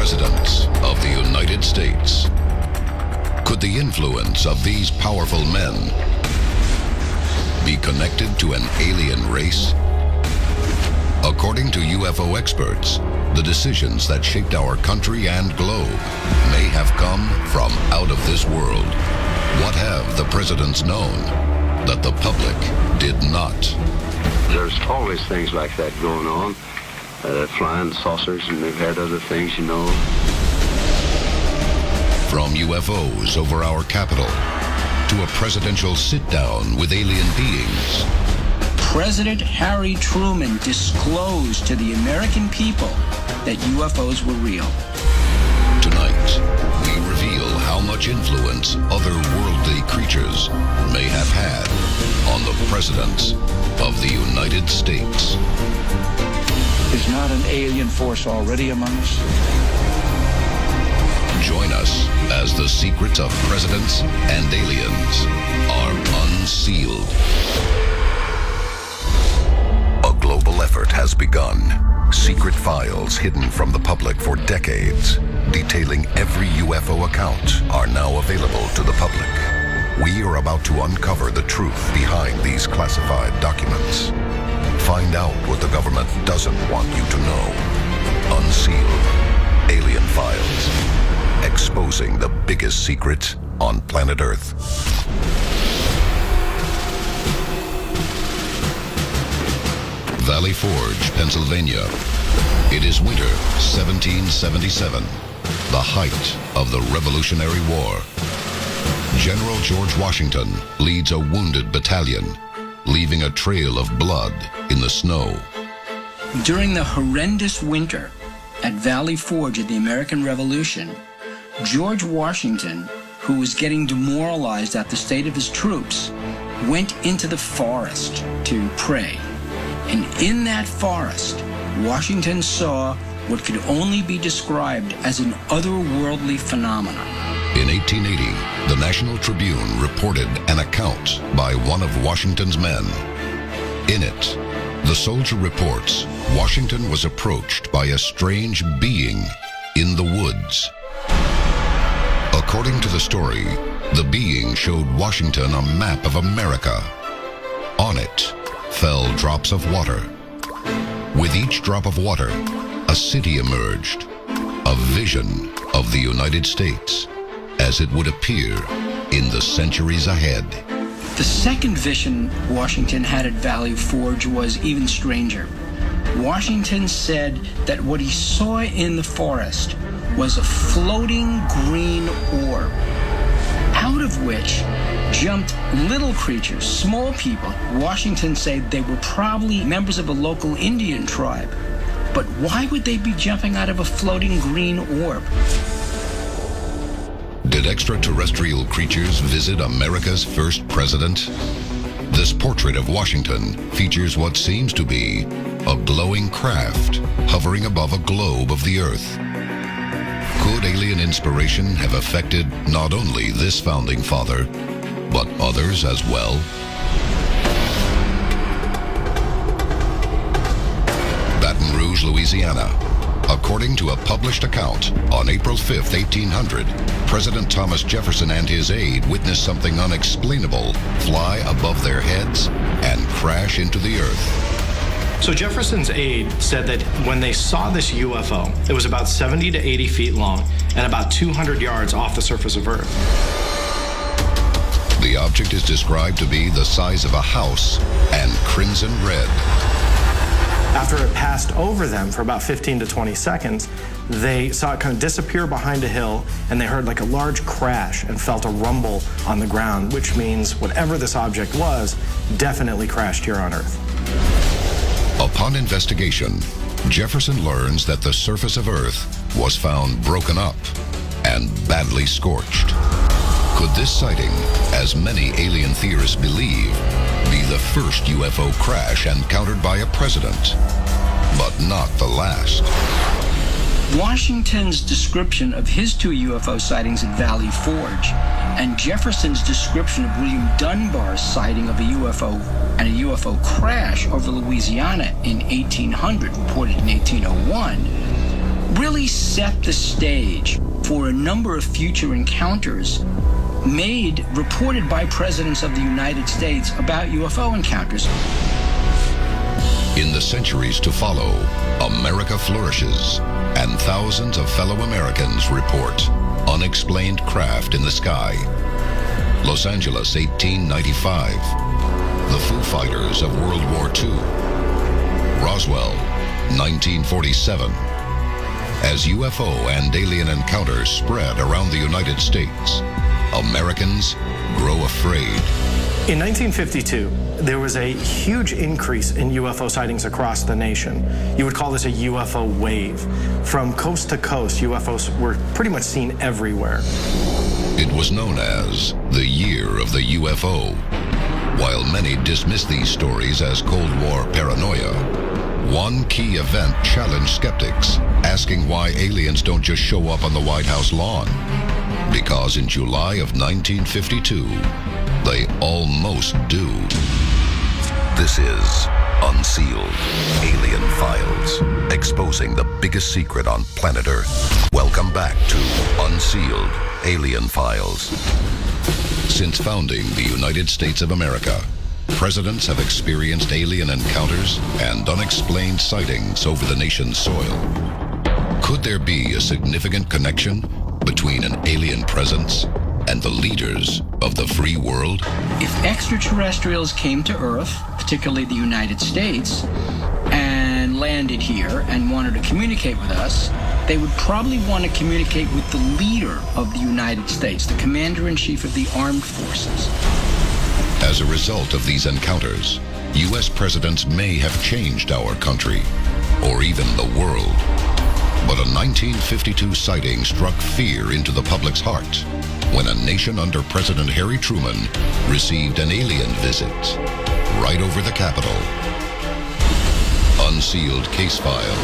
presidents of the United States. Could the influence of these powerful men be connected to an alien race? According to UFO experts, the decisions that shaped our country and globe may have come from out of this world. What have the presidents known that the public did not? There's always things like that going on. Flying saucers, and they've had other things, you know. From UFOs over our capital to a presidential sit-down with alien beings. President Harry Truman disclosed to the American people that UFOs were real. Tonight, we reveal how much influence otherworldly creatures may have had on the presidents of the United States. Is not an alien force already among us? Join us as the secrets of presidents and aliens are unsealed. A global effort has begun. Secret files hidden from the public for decades, detailing every UFO account, are now available to the public. We are about to uncover the truth behind these classified documents. Find out what the government doesn't want you to know. Unsealed. Alien Files. Exposing the biggest secret on planet Earth. Valley Forge, Pennsylvania. It is winter 1777, the height of the Revolutionary War. General George Washington leads a wounded battalion, leaving a trail of blood in the snow. During the horrendous winter at Valley Forge of the American Revolution, George Washington, who was getting demoralized at the state of his troops, went into the forest to pray. And in that forest, Washington saw what could only be described as an otherworldly phenomenon. In 1880, the National Tribune reported an account by one of Washington's men. In it, the soldier reports Washington was approached by a strange being in the woods. According to the story, the being showed Washington a map of America. On it fell drops of water. With each drop of water, a city emerged, a vision of the United States as it would appear in the centuries ahead. The second vision Washington had at Valley Forge was even stranger. Washington said that what he saw in the forest was a floating green orb, out of which jumped little creatures, small people. Washington said they were probably members of a local Indian tribe. But why would they be jumping out of a floating green orb? Did extraterrestrial creatures visit America's first president? This portrait of Washington features what seems to be a glowing craft hovering above a globe of the Earth. Could alien inspiration have affected not only this founding father, but others as well? Baton Rouge, Louisiana. According to a published account, on April 5, 1800, President Thomas Jefferson and his aide witnessed something unexplainable fly above their heads and crash into the Earth. So Jefferson's aide said that when they saw this UFO, it was about 70 to 80 feet long and about 200 yards off the surface of Earth. The object is described to be the size of a house and crimson red. After it passed over them for about 15 to 20 seconds, they saw it kind of disappear behind a hill, and they heard like a large crash and felt a rumble on the ground, which means whatever this object was definitely crashed here on Earth. Upon investigation, Jefferson learns that the surface of Earth was found broken up and badly scorched. Could this sighting, as many alien theorists believe, be the first UFO crash encountered by a president, but not the last? Washington's description of his two UFO sightings at Valley Forge and Jefferson's description of William Dunbar's sighting of a UFO and a UFO crash over Louisiana in 1800, reported in 1801, really set the stage for a number of future encounters reported by presidents of the United States about UFO encounters. In the centuries to follow, America flourishes, and thousands of fellow Americans report unexplained craft in the sky. Los Angeles, 1895. The Foo Fighters of World War II. Roswell, 1947. As UFO and alien encounters spread around the United States, Americans grow afraid. In 1952, there was a huge increase in UFO sightings across the nation. You would call this a UFO wave. From coast to coast, UFOs were pretty much seen everywhere. It was known as the Year of the UFO. While many dismiss these stories as Cold War paranoia, one key event challenged skeptics, asking why aliens don't just show up on the White House lawn. Because in July of 1952, they almost do. This is Unsealed Alien Files, exposing the biggest secret on planet Earth. Welcome back to Unsealed Alien Files. Since founding the United States of America, presidents have experienced alien encounters and unexplained sightings over the nation's soil. Could there be a significant connection between an alien presence and the leaders of the free world? If extraterrestrials came to Earth, particularly the United States, and landed here and wanted to communicate with us, they would probably want to communicate with the leader of the United States, the commander-in-chief of the armed forces. As a result of these encounters, U.S. presidents may have changed our country, or even the world. But a 1952 sighting struck fear into the public's heart when a nation under President Harry Truman received an alien visit right over the Capitol. Unsealed case file,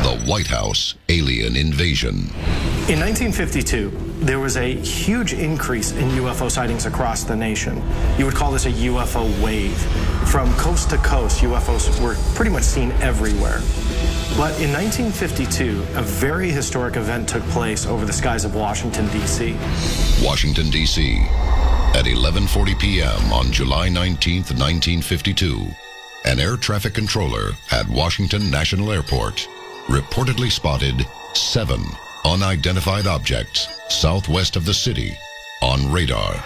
the White House alien invasion. In 1952, there was a huge increase in UFO sightings across the nation. You would call this a UFO wave. From coast to coast, UFOs were pretty much seen everywhere. But in 1952, a very historic event took place over the skies of Washington, D.C. Washington, D.C. At 11:40 p.m. on July 19, 1952, an air traffic controller at Washington National Airport reportedly spotted 7 unidentified objects southwest of the city on radar.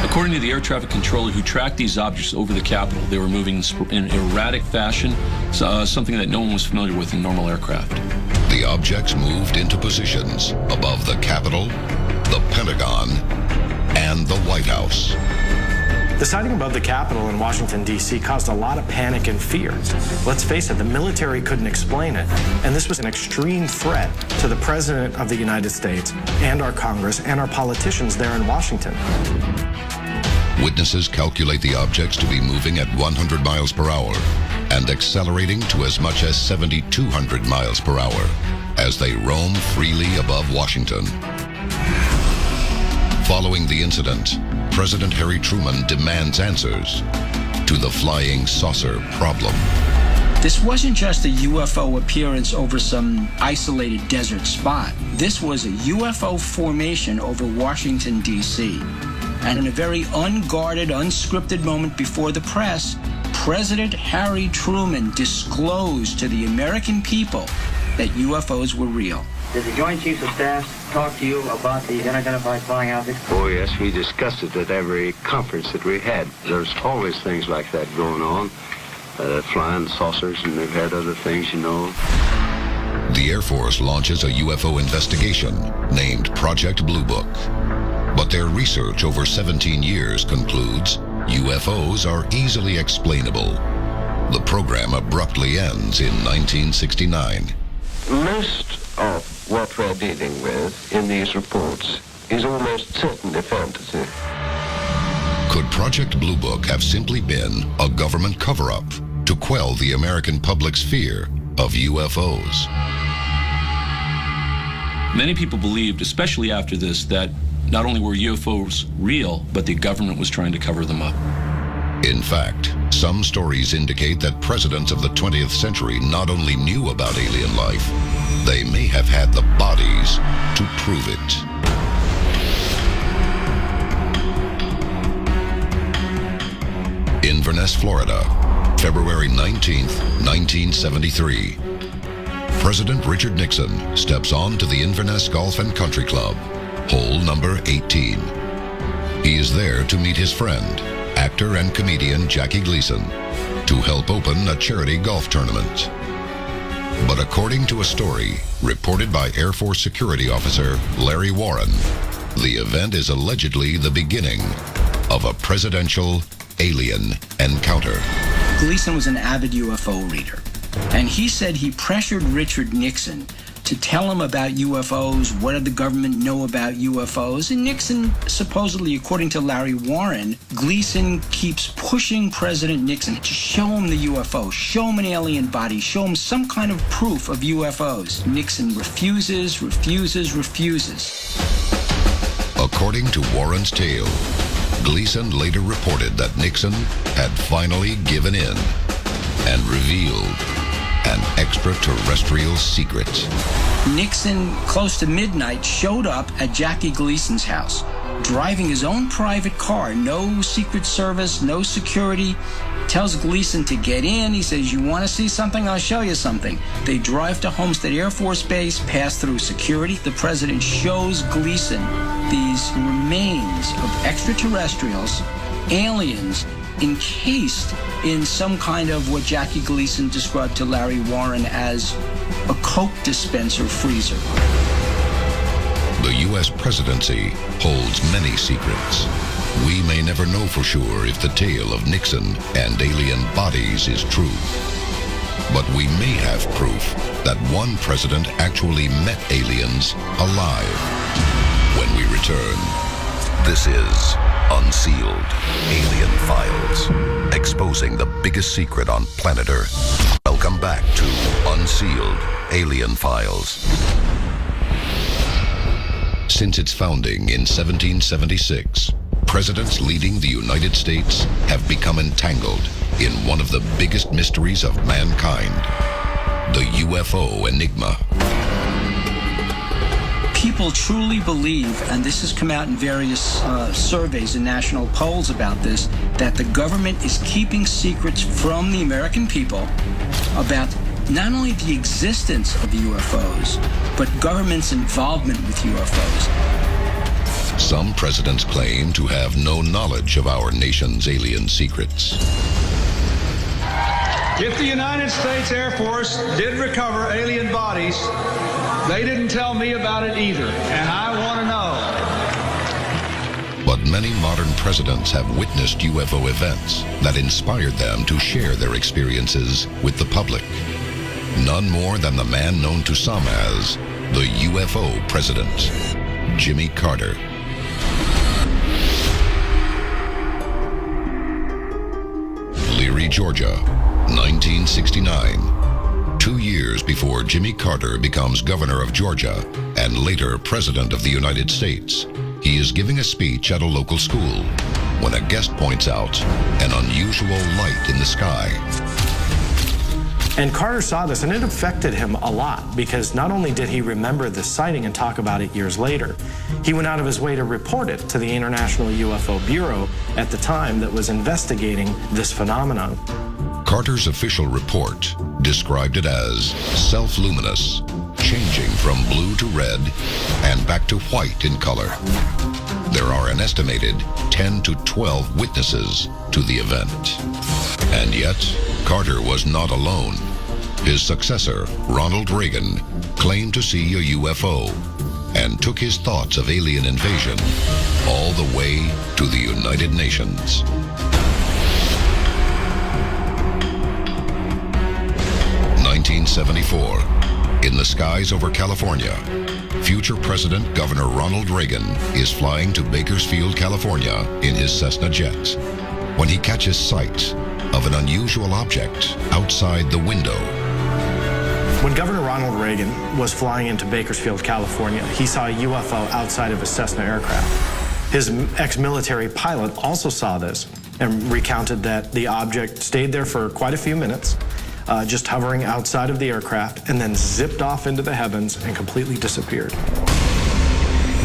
According to the air traffic controller who tracked these objects over the Capitol, they were moving in erratic fashion, something that no one was familiar with in normal aircraft. The objects moved into positions above the Capitol, the Pentagon, and the White House. The sighting above the Capitol in Washington, D.C. caused a lot of panic and fear. Let's face it, the military couldn't explain it, and this was an extreme threat to the President of the United States and our Congress and our politicians there in Washington. Witnesses calculate the objects to be moving at 100 miles per hour and accelerating to as much as 7,200 miles per hour as they roam freely above Washington. Following the incident, President Harry Truman demands answers to the flying saucer problem. This wasn't just a UFO appearance over some isolated desert spot. This was a UFO formation over Washington, D.C. And in a very unguarded, unscripted moment before the press, President Harry Truman disclosed to the American people that UFOs were real. Did the Joint Chiefs of Staff talk to you about these unidentified flying objects? Oh, yes, we discussed it at every conference that we had. There's always things like that going on. Flying saucers, and they've had other things, you know. The Air Force launches a UFO investigation named Project Blue Book. But their research over 17 years concludes UFOs are easily explainable. The program abruptly ends in 1969. Most of what we're dealing with in these reports is almost certainly fantasy. Could Project Blue Book have simply been a government cover-up to quell the American public's fear of UFOs? Many people believed, especially after this, that not only were UFOs real, but the government was trying to cover them up. In In fact, some stories indicate that presidents of the 20th century not only knew about alien life, they may have had the bodies to prove it. Inverness, Florida, February 19th, 1973. President Richard Nixon steps on to the Inverness Golf and Country Club, hole number 18. He is there to meet his friend, actor and comedian Jackie Gleason, to help open a charity golf tournament. But according to a story reported by Air Force security officer Larry Warren, the event is allegedly the beginning of a presidential alien encounter. Gleason was an avid UFO reader, and he said he pressured Richard Nixon to tell him about UFOs, what did the government know about UFOs, and Nixon, supposedly, according to Larry Warren, Gleason keeps pushing President Nixon to show him the UFO, show him an alien body, show him some kind of proof of UFOs. Nixon refuses. According to Warren's tale, Gleason later reported that Nixon had finally given in and revealed an extraterrestrial secret. Nixon, close to midnight, showed up at Jackie Gleason's house, driving his own private car, no Secret Service, no security, tells Gleason to get in. He says, you want to see something? I'll show you something. They drive to Homestead Air Force Base, pass through security. The president shows Gleason these remains of extraterrestrials, aliens, encased in some kind of what Jackie Gleason described to Larry Warren as a Coke dispenser freezer. The U.S. presidency holds many secrets. We may never know for sure if the tale of Nixon and alien bodies is true. But we may have proof that one president actually met aliens alive. When we return, this is Unsealed Alien Files, exposing the biggest secret on planet Earth. Welcome back to Unsealed Alien Files. Since its founding in 1776, presidents leading the United States have become entangled in one of the biggest mysteries of mankind, the UFO enigma. People truly believe, and this has come out in various surveys and national polls about this, that the government is keeping secrets from the American people about not only the existence of UFOs, but government's involvement with UFOs. Some presidents claim to have no knowledge of our nation's alien secrets. If the United States Air Force did recover alien bodies, they didn't tell me about it either, and I want to know. But many modern presidents have witnessed UFO events that inspired them to share their experiences with the public. None more than the man known to some as the UFO president, Jimmy Carter. Leary, Georgia, 1969. 2 years before Jimmy Carter becomes governor of Georgia and later president of the United States, he is giving a speech at a local school when a guest points out an unusual light in the sky. And Carter saw this, and it affected him a lot because not only did he remember the sighting and talk about it years later, he went out of his way to report it to the International UFO Bureau at the time that was investigating this phenomenon. Carter's official report described it as self-luminous, changing from blue to red and back to white in color. There are an estimated 10 to 12 witnesses to the event. And yet, Carter was not alone. His successor, Ronald Reagan, claimed to see a UFO and took his thoughts of alien invasion all the way to the United Nations. 1974, in the skies over California, future President Governor Ronald Reagan is flying to Bakersfield, California in his Cessna jet when he catches sight of an unusual object outside the window. When Governor Ronald Reagan was flying into Bakersfield, California, he saw a UFO outside of a Cessna aircraft. His ex-military pilot also saw this, and recounted that the object stayed there for quite a few minutes, just hovering outside of the aircraft, and then zipped off into the heavens and completely disappeared.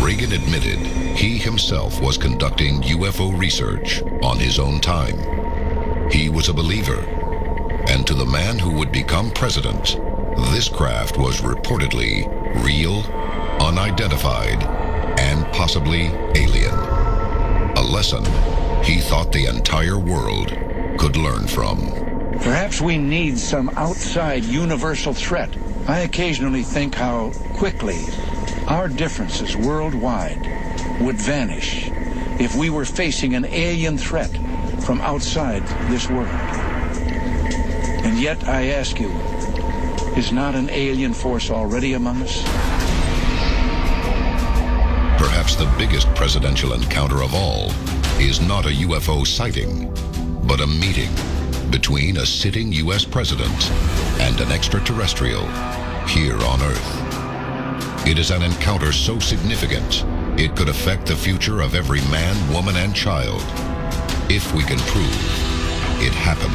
Reagan admitted he himself was conducting UFO research on his own time. He was a believer, and to the man who would become president, this craft was reportedly real, unidentified, and possibly alien. A lesson he thought the entire world could learn from. Perhaps we need some outside universal threat. I occasionally think how quickly our differences worldwide would vanish if we were facing an alien threat from outside this world. And yet, I ask you, is not an alien force already among us? Perhaps the biggest presidential encounter of all is not a UFO sighting, but a meeting between a sitting U.S. president and an extraterrestrial here on Earth. It is an encounter so significant, it could affect the future of every man, woman, and child, if we can prove it happened.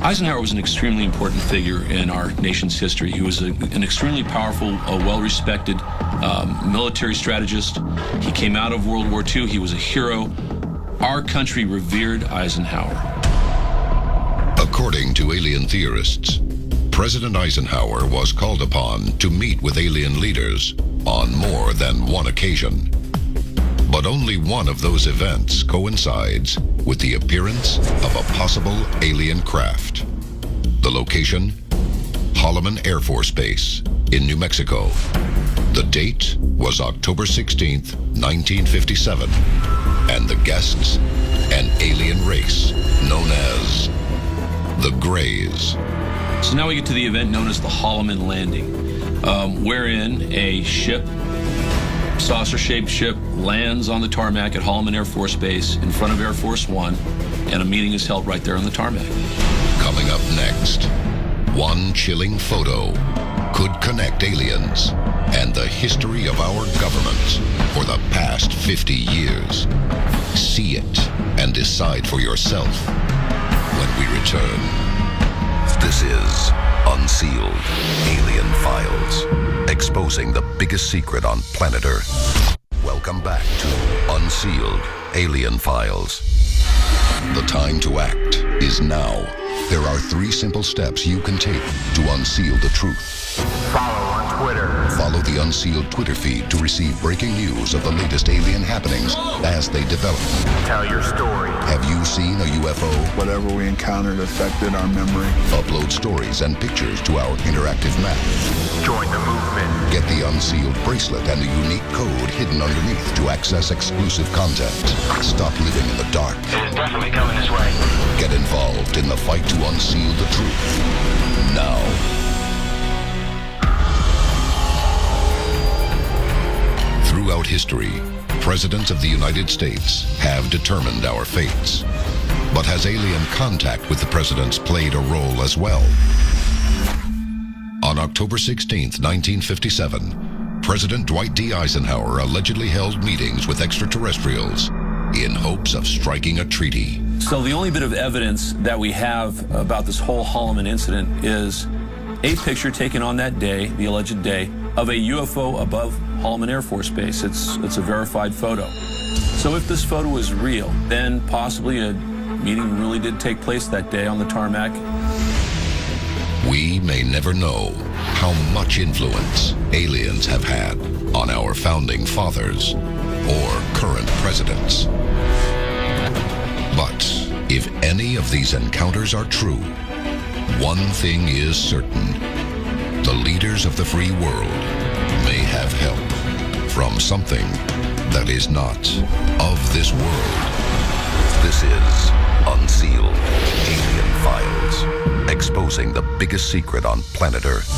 Eisenhower was an extremely important figure in our nation's history. He was an extremely powerful, well-respected military strategist. He came out of World War II. He was a hero. Our country revered Eisenhower. According to alien theorists, President Eisenhower was called upon to meet with alien leaders on more than one occasion. But only one of those events coincides with the appearance of a possible alien craft. The location, Holloman Air Force Base in New Mexico. The date was October 16th, 1957, and the guests, an alien race known as the Greys. So now we get to the event known as the Holloman Landing, wherein a ship, saucer-shaped ship, lands on the tarmac at Holloman Air Force Base in front of Air Force One, and a meeting is held right there on the tarmac. Coming up next, one chilling photo could connect aliens and the history of our government for the past 50 years. See it and decide for yourself when we return. This is Unsealed Alien Files, exposing the biggest secret on planet Earth. Welcome back to Unsealed Alien Files. The time to act is now. There are 3 simple steps you can take to unseal the truth. Follow on Twitter. Follow the Unsealed Twitter feed to receive breaking news of the latest alien happenings as they develop. Tell your story. Have you seen a UFO? Whatever we encountered affected our memory. Upload stories and pictures to our interactive map. Join the movement. Get the Unsealed bracelet and the unique code hidden underneath to access exclusive content. Stop living in the dark. It is definitely coming this way. Get involved in the fight to unseal the truth. Now. Throughout history, presidents of the United States have determined our fates. But has alien contact with the presidents played a role as well? On October 16th, 1957, President Dwight D. Eisenhower allegedly held meetings with extraterrestrials in hopes of striking a treaty. So the only bit of evidence that we have about this whole Holloman incident is a picture taken on that day, the alleged day, of a UFO above Holloman Air Force Base. It's a verified photo. So if this photo is real, then possibly a meeting really did take place that day on the tarmac. We may never know how much influence aliens have had on our founding fathers or current presidents. But if any of these encounters are true, one thing is certain. The leaders of the free world may have help from something that is not of this world. This is Unsealed Alien Files, exposing the biggest secret on planet Earth.